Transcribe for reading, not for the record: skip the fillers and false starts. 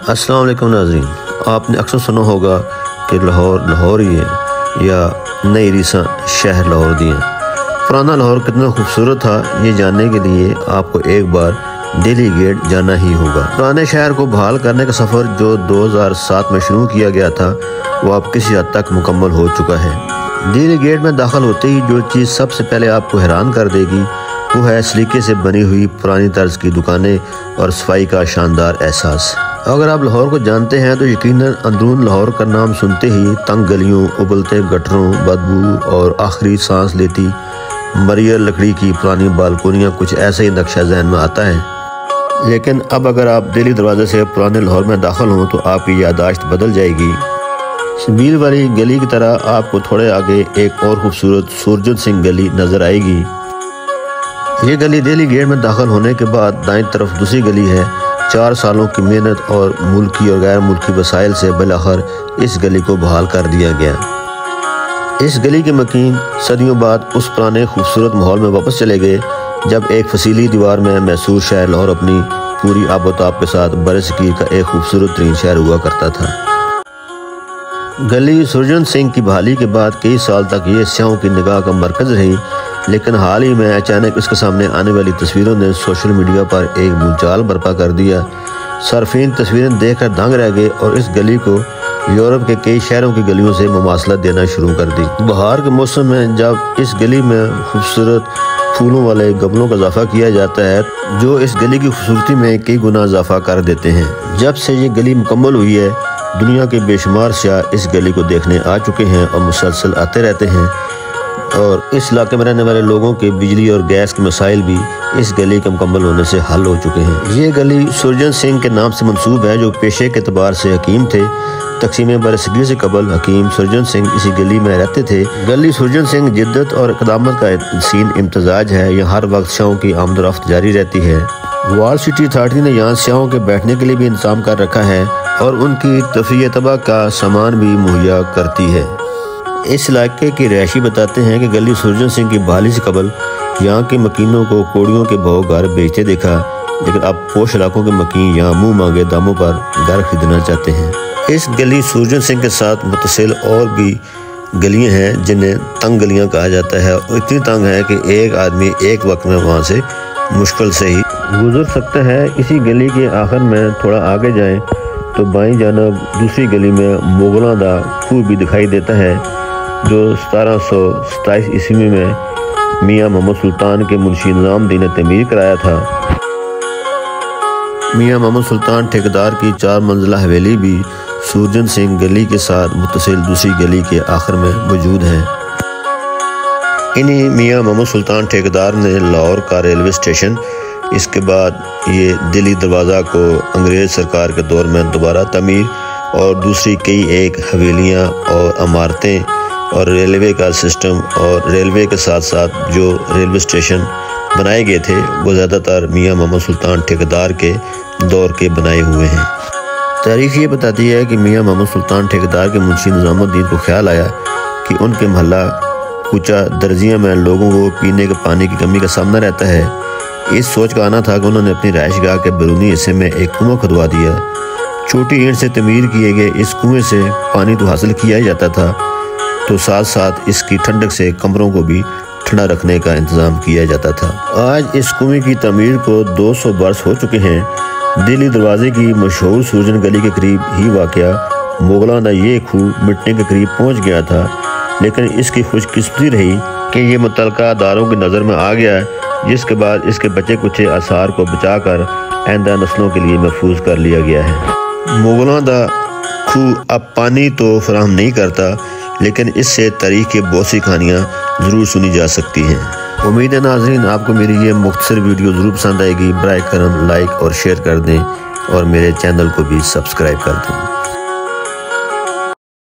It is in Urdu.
السلام علیکم ناظرین، آپ نے اکثر سنا ہوگا کہ لاہور ہی ہے یا نئی ریساں شہر لاہور دیا۔ پرانا لاہور کتنا خوبصورت تھا، یہ جاننے کے لیے آپ کو ایک بار ڈیلی گیٹ جانا ہی ہوگا۔ پرانے شہر کو بحال کرنے کا سفر جو 2007 میں شروع کیا گیا تھا وہ اب کسی حد تک مکمل ہو چکا ہے۔ ڈیلی گیٹ میں داخل ہوتے ہی جو چیز سب سے پہلے آپ کو حیران کر دے گی وہ ہے سلیقے سے بنی ہوئی پرانی طرز کی دکانیں اور صفائی کا شاندار احساس۔ اگر آپ لاہور کو جانتے ہیں تو یقیناً اندرون لاہور کا نام سنتے ہی تنگ گلیوں، ابلتے گٹروں، بدبو اور آخری سانس لیتی مریر لکڑی کی پرانی بالکونیاں، کچھ ایسا ہی نقشہ ذہن میں آتا ہے۔ لیکن اب اگر آپ دہلی دروازے سے پرانے لاہور میں داخل ہوں تو آپ کی یادداشت بدل جائے گی۔ شبیل والی گلی کی طرح آپ کو تھوڑے آگے ایک اور خوبصورت سورجن سنگھ گلی نظر آئے گی۔ یہ گلی دہلی گیٹ میں داخل ہونے کے بعد دائیں طرف دوسری گلی ہے۔ 4 سالوں کی محنت اور ملکی اور غیر ملکی وسائل سے بالآخر اس گلی کو بحال کر دیا گیا۔ اس گلی کے مکین صدیوں بعد اس پرانے خوبصورت ماحول میں واپس چلے گئے جب ایک فصیلی دیوار میں محصور شہر لاہور اپنی پوری آب و تاب کے ساتھ برصغیر کا ایک خوبصورت ترین شہر ہوا کرتا تھا۔ گلی سورجن سنگھ کی بحالی کے بعد کئی سال تک یہ سیاحوں کی نگاہ کا مرکز رہی، لیکن حال ہی میں اچانک اس کے سامنے آنے والی تصویروں نے سوشل میڈیا پر ایک بھونچال برپا کر دیا۔ صارفین تصویریں دیکھ کر دنگ رہ گئے اور اس گلی کو یورپ کے کئی شہروں کی گلیوں سے مماثلت دینا شروع کر دی۔ بہار کے موسم میں جب اس گلی میں خوبصورت پھولوں والے گملوں کا اضافہ کیا جاتا ہے جو اس گلی کی خوبصورتی میں کئی گنا اضافہ کر دیتے ہیں۔ جب سے یہ گلی مکمل ہوئی ہے دنیا کے بے شمار سیاح اس گلی کو دیکھنے آ چکے ہیں اور مسلسل آتے رہتے ہیں، اور اس علاقے میں رہنے والے لوگوں کے بجلی اور گیس کے مسائل بھی اس گلی کے مکمل ہونے سے حل ہو چکے ہیں۔ یہ گلی سورجن سنگھ کے نام سے منسوب ہے جو پیشے کے اعتبار سے حکیم تھے۔ تقسیم برصغیر سے قبل حکیم سورجن سنگھ اسی گلی میں رہتے تھے۔ گلی سورجن سنگھ جدت اور اقدامت کا حسین امتزاج ہے۔ یہاں ہر وقت سیاحوں کی آمد و رفت جاری رہتی ہے۔ وال سٹی اتھارٹی نے یہاں سیاحوں کے بیٹھنے کے لیے بھی انتظام کر رکھا ہے اور ان کی تفریح طبع کا سامان بھی مہیا کرتی ہے۔ اس علاقے کے رہائشی بتاتے ہیں کہ گلی سورجن سنگھ کی بحالی سے قبل یہاں کے مکینوں کو کوڑیوں کے بھاؤ گھر بیچتے دیکھا، لیکن اب پوش علاقوں کے مکین یہاں منہ مانگے داموں پر گھر خریدنا چاہتے ہیں۔ اس گلی سورجن سنگھ کے ساتھ متصل اور بھی گلیاں ہیں جنہیں تنگ گلیاں کہا جاتا ہے، اور اتنی تنگ ہے کہ ایک آدمی ایک وقت میں وہاں سے مشکل سے ہی گزر سکتا ہے۔ اسی گلی کے آخر میں تھوڑا آگے جائیں تو بائیں جانب دوسری گلی میں مغلاں دا کھو بھی دکھائی دیتا ہے جو 1727 عیسوی میں میاں محمد سلطان کے منشی نظام الدین نے تعمیر کرایا تھا۔ میاں محمد سلطان ٹھیکیدار کی 4 منزلہ حویلی بھی سورجن سنگھ گلی کے ساتھ متصل دوسری گلی کے آخر میں موجود ہے۔ انہی میاں محمد سلطان ٹھیکیدار نے لاہور کا ریلوے اسٹیشن، اس کے بعد یہ دہلی دروازہ کو انگریز سرکار کے دور میں دوبارہ تعمیر اور دوسری کئی ایک حویلیاں اور عمارتیں اور ریلوے کا سسٹم اور ریلوے کے ساتھ ساتھ جو ریلوے اسٹیشن بنائے گئے تھے وہ زیادہ تر میاں محمد سلطان ٹھیکیدار کے دور کے بنائے ہوئے ہیں۔ تاریخ یہ بتاتی ہے کہ میاں محمد سلطان ٹھیکیدار کے منشی نظام الدین کو خیال آیا کہ ان کے محلہ کوچہ درزیاں میں لوگوں کو پینے کے پانی کی کمی کا سامنا رہتا ہے۔ اس سوچ کا آنا تھا کہ انہوں نے اپنی رہائش گاہ کے بیرونی حصے میں ایک کنواں کھدوا دیا۔ چھوٹی اینٹ سے تعمیر کیے گئے اس کنویں سے پانی تو حاصل کیا ہی جاتا تھا، تو ساتھ ساتھ اس کی ٹھنڈک سے کمروں کو بھی ٹھنڈا رکھنے کا انتظام کیا جاتا تھا۔ آج اس کنویں کی تعمیر کو 200 برس ہو چکے ہیں۔ دہلی دروازے کی مشہور سورجن گلی کے قریب ہی واقع مغلاں دا یہ کھو مٹنے کے قریب پہنچ گیا تھا، لیکن اس کی خوش قسمتی رہی کہ یہ متعلقہ اداروں کی نظر میں آ گیا، جس کے بعد اس کے بچے کچے آثار کو بچا کر آئندہ نسلوں کے لیے محفوظ کر لیا گیا ہے۔ مغلاں دا کھو اب پانی تو فراہم نہیں کرتا، لیکن اس سے تاریخ کی بہت سی کہانیاں ضرور سنی جا سکتی ہیں۔ امید ہے ناظرین آپ کو میری یہ مختصر ویڈیو ضرور پسند آئے گی۔ برائے کرم لائک اور شیئر کر دیں اور میرے چینل کو بھی سبسکرائب کر دیں۔